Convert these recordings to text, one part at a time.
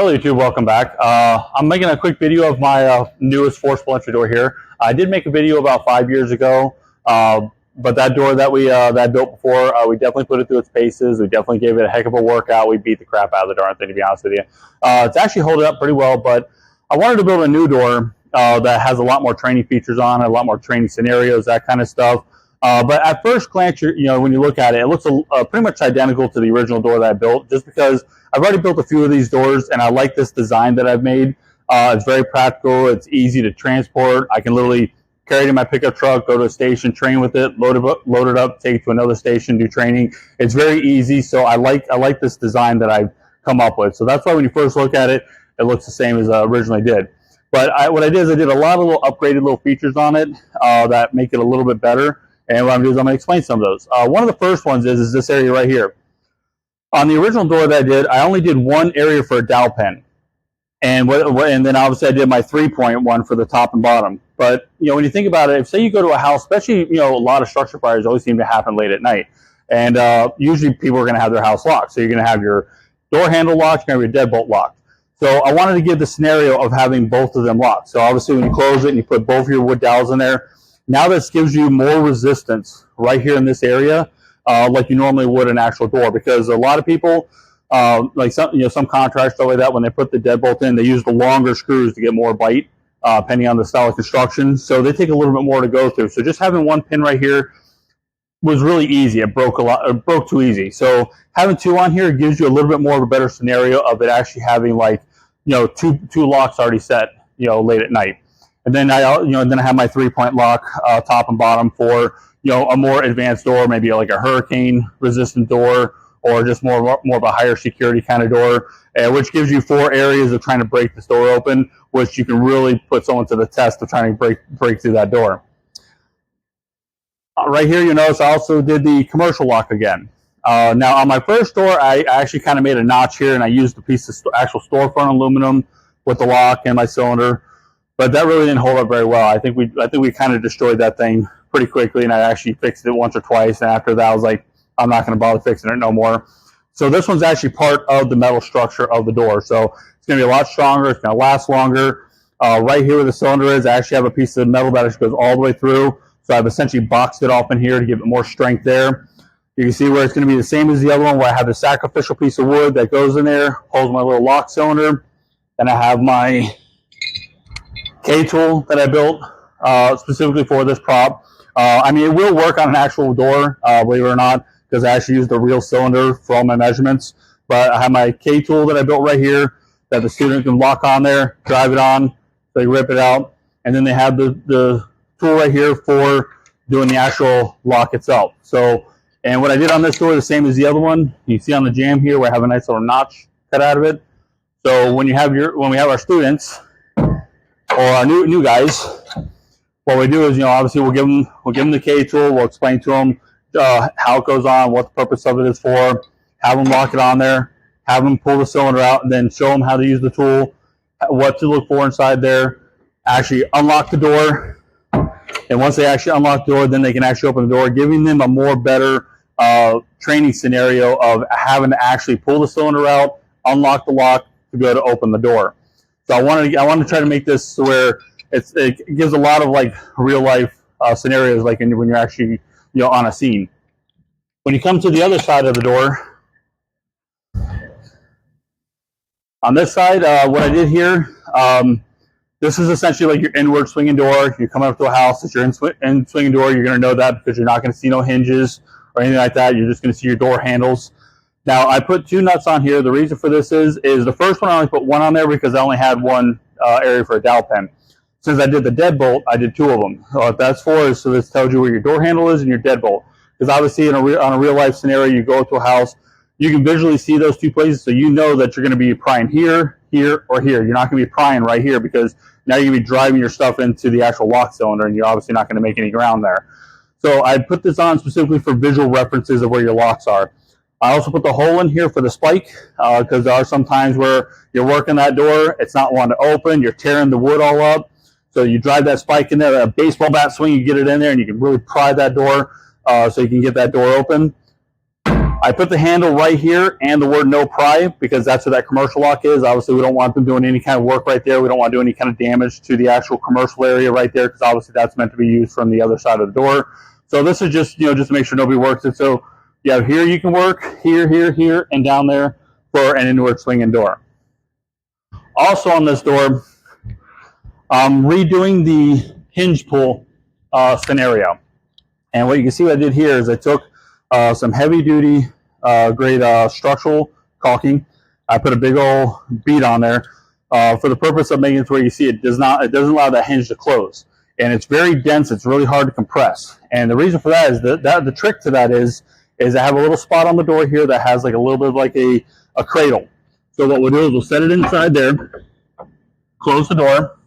Hello YouTube, welcome back. I'm making a quick video of my newest forcible entry door here. I did make a video about 5 years ago, but that door that we that built before, we definitely put it through its paces. We definitely gave it a heck of a workout. We beat the crap out of the darn thing, to be honest with you. It's actually holding up pretty well, but I wanted to build a new door that has a lot more training features on it, a lot more training scenarios, that kind of stuff. But at first glance, when you look at it, it looks pretty much identical to the original door that I built, just because I've already built a few of these doors, and I like this design that I've made. It's very practical. It's easy to transport. I can literally carry it in my pickup truck, go to a station, train with it, load it up, take it to another station, do training. It's very easy, so I like this design that I've come up with. So that's why when you first look at it, it looks the same as I originally did. But what I did is I did a lot of little upgraded little features on it that make it a little bit better. And what I'm going to do is I'm going to explain some of those. One of the first ones is this area right here. On the original door that I did, I only did one area for a dowel pen. And then obviously I did my 3-point one for the top and bottom. But, when you think about it, if say you go to a house, especially, a lot of structure fires always seem to happen late at night. And usually people are going to have their house locked. So you're going to have your door handle locked, you're going to have your deadbolt locked. So I wanted to give the scenario of having both of them locked. So obviously when you close it and you put both of your wood dowels in there, now this gives you more resistance right here in this area, like you normally would an actual door. Because a lot of people, like some contractors, stuff like that, when they put the deadbolt in, they use the longer screws to get more bite, depending on the style of construction. So they take a little bit more to go through. So just having one pin right here was really easy. It broke too easy. So having two on here gives you a little bit more of a better scenario of it actually having two locks already set, late at night. And then I have my 3-point lock, top and bottom for, a more advanced door, maybe like a hurricane resistant door, or just more of a higher security kind of door, which gives you 4 areas of trying to break this door open, which you can really put someone to the test of trying to break through that door. Right here, you notice I also did the commercial lock again. Now on my first door, I actually kind of made a notch here, and I used a piece of actual storefront aluminum with the lock and my cylinder. But that really didn't hold up very well. I think we kind of destroyed that thing pretty quickly, and I actually fixed it once or twice. And after that, I was like, I'm not going to bother fixing it no more. So this one's actually part of the metal structure of the door. So it's going to be a lot stronger. It's going to last longer. Right here where the cylinder is, I actually have a piece of metal that actually goes all the way through. So I've essentially boxed it off in here to give it more strength there. You can see where it's going to be the same as the other one, where I have the sacrificial piece of wood that goes in there, holds my little lock cylinder. Then I have my K-tool that I built specifically for this prop. It will work on an actual door, believe it or not, because I actually used the real cylinder for all my measurements. But I have my K-tool that I built right here that the student can lock on there, drive it on, so they rip it out. And then they have the tool right here for doing the actual lock itself. So, and what I did on this door, the same as the other one, you see on the jamb here where I have a nice little notch cut out of it. So when we have our students, or our new guys, what we do is, obviously we'll give them the K-tool. We'll explain to them how it goes on, what the purpose of it is for, have them lock it on there, have them pull the cylinder out, and then show them how to use the tool, what to look for inside there, actually unlock the door. And once they actually unlock the door, then they can actually open the door, giving them a more better training scenario of having to actually pull the cylinder out, unlock the lock to be able to open the door. So I wanted to try to make this where it gives a lot of real life scenarios, like when you're actually on a scene. When you come to the other side of the door, on this side, what I did here, this is essentially like your inward swinging door. You're coming up to a house, it's your in swinging door. You're going to know that because you're not going to see no hinges or anything like that. You're just going to see your door handles. Now, I put 2 nuts on here. The reason for this is the first one I only put 1 on there because I only had one area for a dowel pen. Since I did the deadbolt, I did 2 of them. So what that's for is so this tells you where your door handle is and your deadbolt. Because obviously on a real life scenario, you go to a house, you can visually see those 2 places, so you know that you're going to be prying here, here, or here. You're not going to be prying right here because now you're going to be driving your stuff into the actual lock cylinder, and you're obviously not going to make any ground there. So I put this on specifically for visual references of where your locks are. I also put the hole in here for the spike because there are some times where you're working that door, it's not wanting to open, you're tearing the wood all up. So you drive that spike in there, a baseball bat swing, you get it in there, and you can really pry that door so you can get that door open. I I put the handle right here and the word no pry because that's where that commercial lock is. Obviously, we don't want them doing any kind of work right there. We don't want to do any kind of damage to the actual commercial area right there because obviously that's meant to be used from the other side of the door. So this is just, just to make sure nobody works it. So yeah, here you can work, here, here, here, and down there for an inward swinging door. Also on this door, I'm redoing the hinge pull scenario. And what you can see what I did here is I took some heavy duty grade structural caulking. I put a big old bead on there for the purpose of making it to where you see it doesn't allow that hinge to close. And it's very dense, it's really hard to compress. And the reason for that is that the trick to that is I have a little spot on the door here that has like a little bit of like a cradle. So what we'll do is we'll set it inside there, close the door.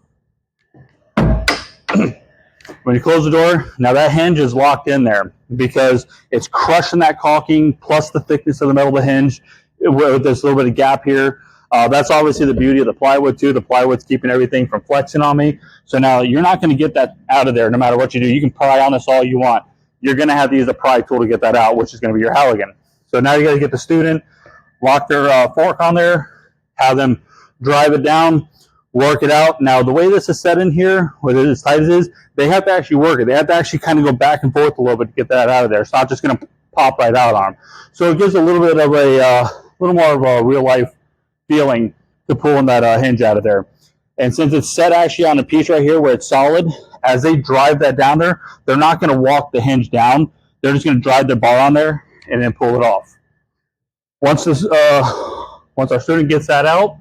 When you close the door, now that hinge is locked in there because it's crushing that caulking plus the thickness of the metal of the hinge with this little bit of gap here. That's obviously the beauty of the plywood too. The plywood's keeping everything from flexing on me. So now you're not going to get that out of there no matter what you do. You can pry on this all you want. You're going to have to use a pry tool to get that out, which is going to be your Halligan. So now you got to get the student, lock their fork on there, have them drive it down, work it out. Now, the way this is set in here, with it as tight as it is, they have to actually work it. They have to actually kind of go back and forth a little bit to get that out of there. It's not just going to pop right out on them. So it gives a little bit of a little more of a real life feeling to pulling that hinge out of there. And since it's set actually on a piece right here where it's solid, as they drive that down there, they're not going to walk the hinge down. They're just going to drive the bar on there and then pull it off. Once our student gets that out,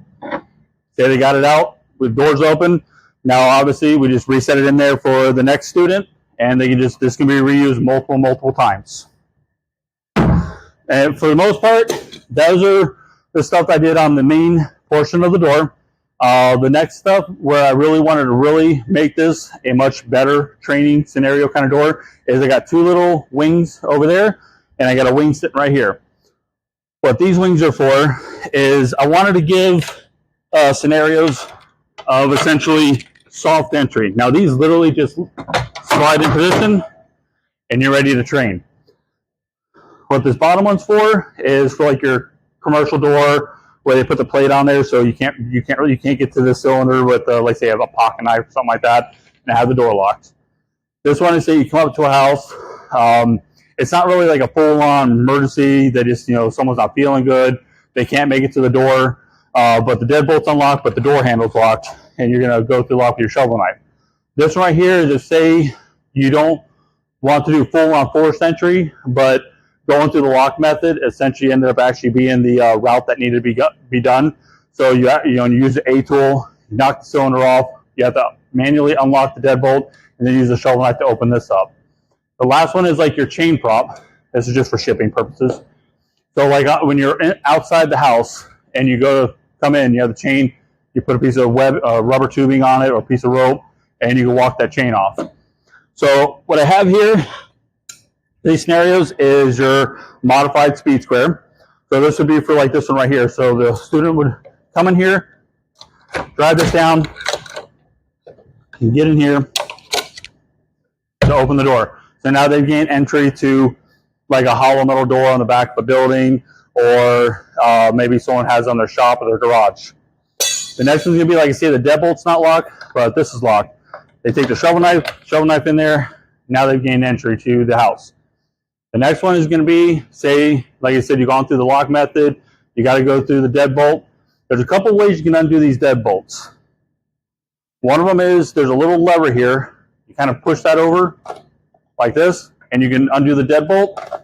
say they got it out, with doors open. Now, obviously, we just reset it in there for the next student, and they can this can be reused multiple times. And for the most part, those are the stuff I did on the main portion of the door. The next stuff where I really wanted to really make this a much better training scenario kind of door is I got two little wings over there, and I got a wing sitting right here. What these wings are for is I wanted to give scenarios of essentially soft entry. Now these literally just slide in position and you're ready to train. What this bottom one's for is for like your commercial door where they put the plate on there so you can't get to the cylinder with like say a pocket knife or something like that and have the door locked. This one is say you come up to a house. It's not really like a full-on emergency. They just someone's not feeling good. They can't make it to the door. But the deadbolt's unlocked, but the door handle's locked, and you're going to go through the lock with your shovel knife. This right here is if, say, you don't want to do full-on forced entry, but going through the lock method essentially ended up actually being the route that needed to be done. So you use the A tool, you knock the cylinder off, you have to manually unlock the deadbolt, and then use the shovel knife to open this up. The last one is like your chain prop. This is just for shipping purposes. So like when you're outside the house and you go to come in, you have the chain, you put a piece of rubber tubing on it or a piece of rope, and you can walk that chain off. So what I have here, these scenarios, is your modified speed square. So this would be for like this one right here. So the student would come in here, drive this down, and get in here to open the door. So now they've gained entry to like a hollow metal door on the back of a building, or maybe someone has on their shop or their garage. The next one's gonna be, like I say, the deadbolt's not locked, but this is locked. They take the shovel knife in there. Now they've gained entry to the house. The next one is gonna be, say, like I said, you've gone through the lock method. You gotta go through the deadbolt. There's a couple ways you can undo these deadbolts. One of them is there's a little lever here. You kind of push that over like this, and you can undo the deadbolt.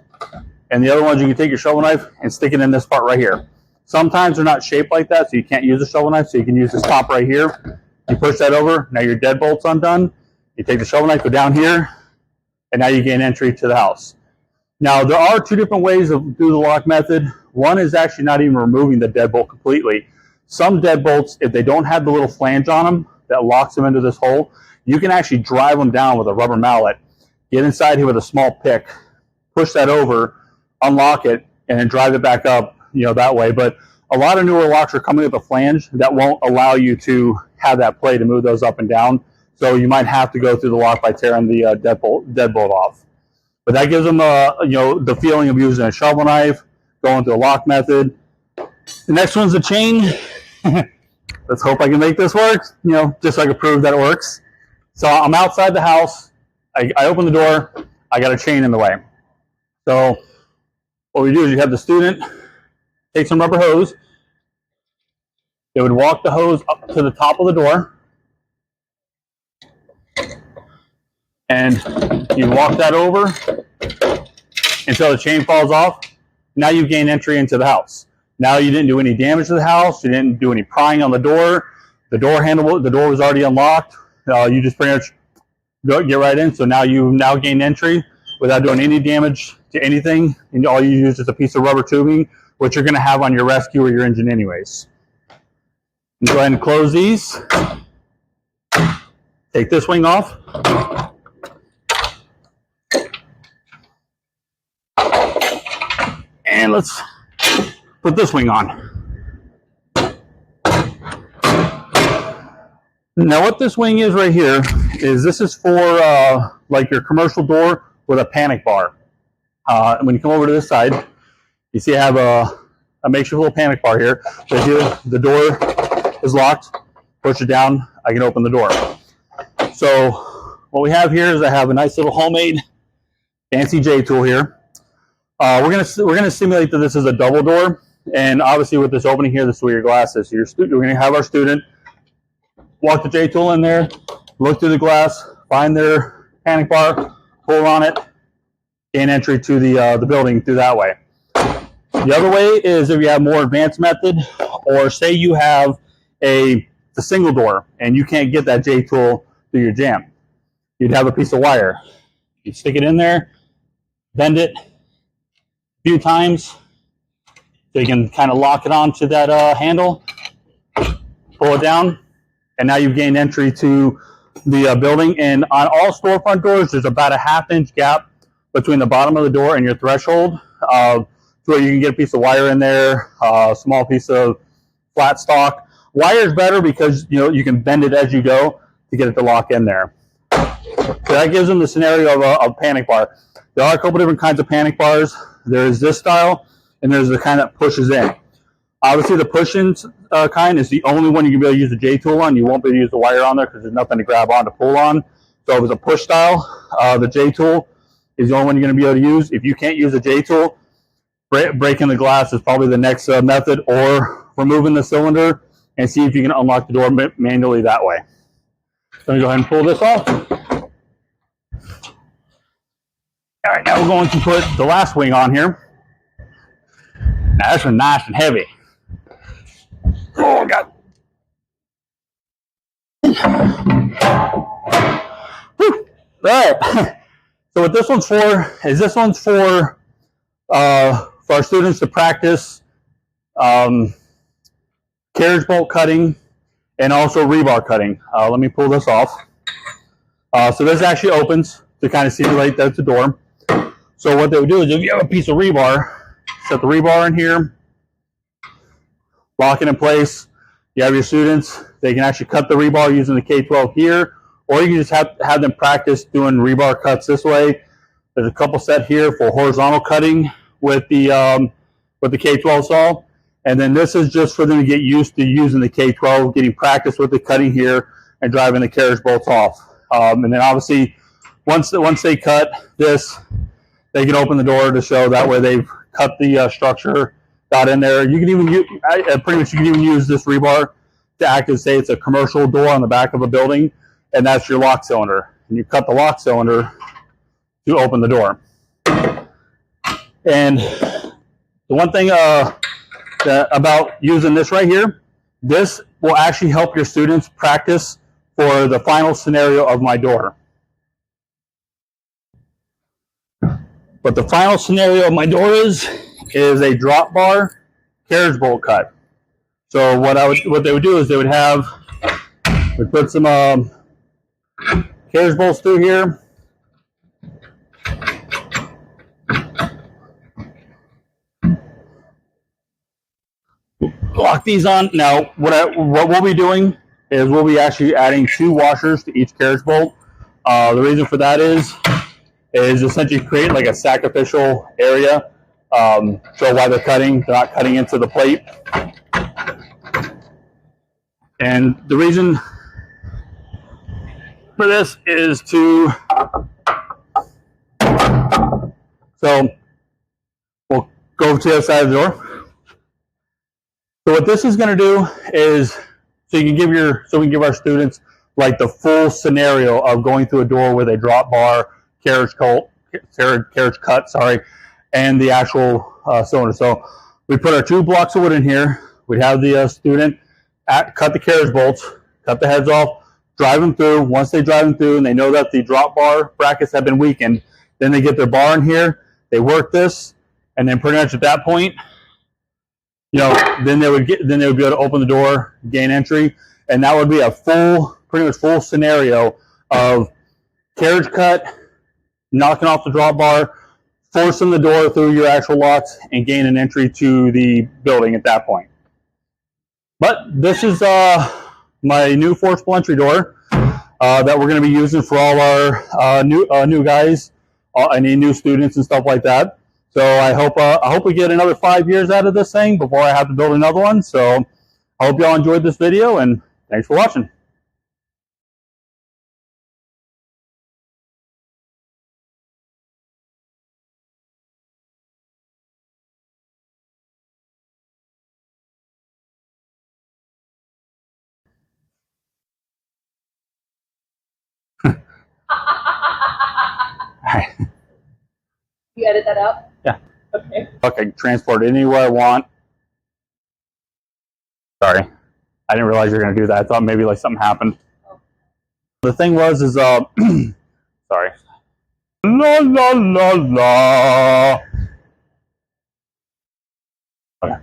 And the other ones, you can take your shovel knife and stick it in this part right here. Sometimes they're not shaped like that, so you can't use a shovel knife, so you can use this top right here. You push that over, now your deadbolt's undone. You take the shovel knife, go down here, and now you gain entry to the house. Now, there are two different ways of do the lock method. One is actually not even removing the deadbolt completely. Some deadbolts, if they don't have the little flange on them that locks them into this hole, you can actually drive them down with a rubber mallet. Get inside here with a small pick, push that over, unlock it, and then drive it back up, that way. But a lot of newer locks are coming with a flange that won't allow you to have that play to move those up and down. So you might have to go through the lock by tearing the deadbolt off. But that gives them, the feeling of using a shovel knife, going through a lock method. The next one's the chain. Let's hope I can make this work, just so I can prove that it works. So I'm outside the house. I open the door. I got a chain in the way. So what we do is you have the student take some rubber hose. They would walk the hose up to the top of the door. And you walk that over until the chain falls off. Now you gain entry into the house. Now you didn't do any damage to the house. You didn't do any prying on the door. The door was already unlocked. You just pretty much get right in. So now you gain entry without doing any damage to anything. And all you use is a piece of rubber tubing, which you're going to have on your rescue or your engine anyways. And go ahead and close these. Take this wing off. And let's put this wing on. Now what this wing is right here is this is for like your commercial door with a panic bar. When you come over to this side, you see I have a makeshift little panic bar here. So here the door is locked, push it down, I can open the door. So what we have here is I have a nice little homemade fancy J-tool here. We're gonna simulate that this is a double door, and obviously with this opening here, this is where your glass is. So we're gonna have our student walk the J-tool in there, look through the glass, find their panic bar, pull on it, gain entry to the building through that way. The other way is if you have more advanced method, or say you have the single door and you can't get that J-tool through your jamb. You'd have a piece of wire. You stick it in there, bend it a few times so you can kind of lock it onto that handle, pull it down, and now you've gained entry to the building. And on all storefront doors, there's about a ½ inch gap between the bottom of the door and your threshold, to where you can get a piece of wire in there, a small piece of flat stock. Wire is better because you can bend it as you go to get it to lock in there. So that gives them the scenario of a panic bar. There are a couple different kinds of panic bars. There's this style, and there's the kind that pushes in. Obviously, the push-in kind is the only one you can be able to use the J-tool on. You won't be able to use the wire on there because there's nothing to grab on to pull on. So if it's a push style, the J-tool is the only one you're going to be able to use. If you can't use the J-tool, breaking the glass is probably the next method, or removing the cylinder and see if you can unlock the door manually that way. So I'm going to go ahead and pull this off. All right, now we're going to put the last wing on here. Now this one's nice and heavy. Oh, God. Whew. All right. So what this one's for is for our students to practice carriage bolt cutting and also rebar cutting. Let me pull this off. So this actually opens to kind of simulate that's the door. So what they would do is if you have a piece of rebar, set the rebar in here, lock it in place. You have your students, they can actually cut the rebar using the K12 here, or you can just have them practice doing rebar cuts this way. There's a couple set here for horizontal cutting with the K12 saw. And then this is just for them to get used to using the K12, getting practice with the cutting here and driving the carriage bolts off. And then obviously, once they cut this, they can open the door to show that way they've cut the structure, got in there. You can even use, pretty much you can even use this rebar to act as, say, it's a commercial door on the back of a building, and that's your lock cylinder. And you cut the lock cylinder to open the door. And the one thing about using this right here, this will actually help your students practice for the final scenario of my door. But the final scenario of my door is a drop bar carriage bolt cut. So what they would do is we'd put some carriage bolts through here. Lock these on. Now, what we'll be doing is we'll be actually adding 2 washers to each carriage bolt. The reason for that is essentially create like a sacrificial area show why they're cutting. They're not cutting into the plate. And the reason for this is to, so we'll go to the other side of the door. So what this is going to do is, so we can give our students like the full scenario of going through a door with a drop bar, carriage cut, and the actual cylinder. So we put our 2 blocks of wood in here. We have the student cut the carriage bolts, cut the heads off, drive them through. Once they drive them through and they know that the drop bar brackets have been weakened, then they get their bar in here, they work this, and then pretty much at that point, then they would be able to open the door, gain entry, and that would be a pretty much full scenario of carriage cut, knocking off the drop bar, forcing the door through your actual locks, and gain an entry to the building at that point. But this is my new forcible entry door that we're going to be using for all our new guys, any new students and stuff like that. So I hope we get another 5 years out of this thing before I have to build another one. So I hope y'all enjoyed this video, and thanks for watching. You edit that out? Yeah. Okay. Okay, transport it anywhere I want. Sorry, I didn't realize you were going to do that. I thought maybe like something happened. Oh. The thing was sorry. La la la la. Okay.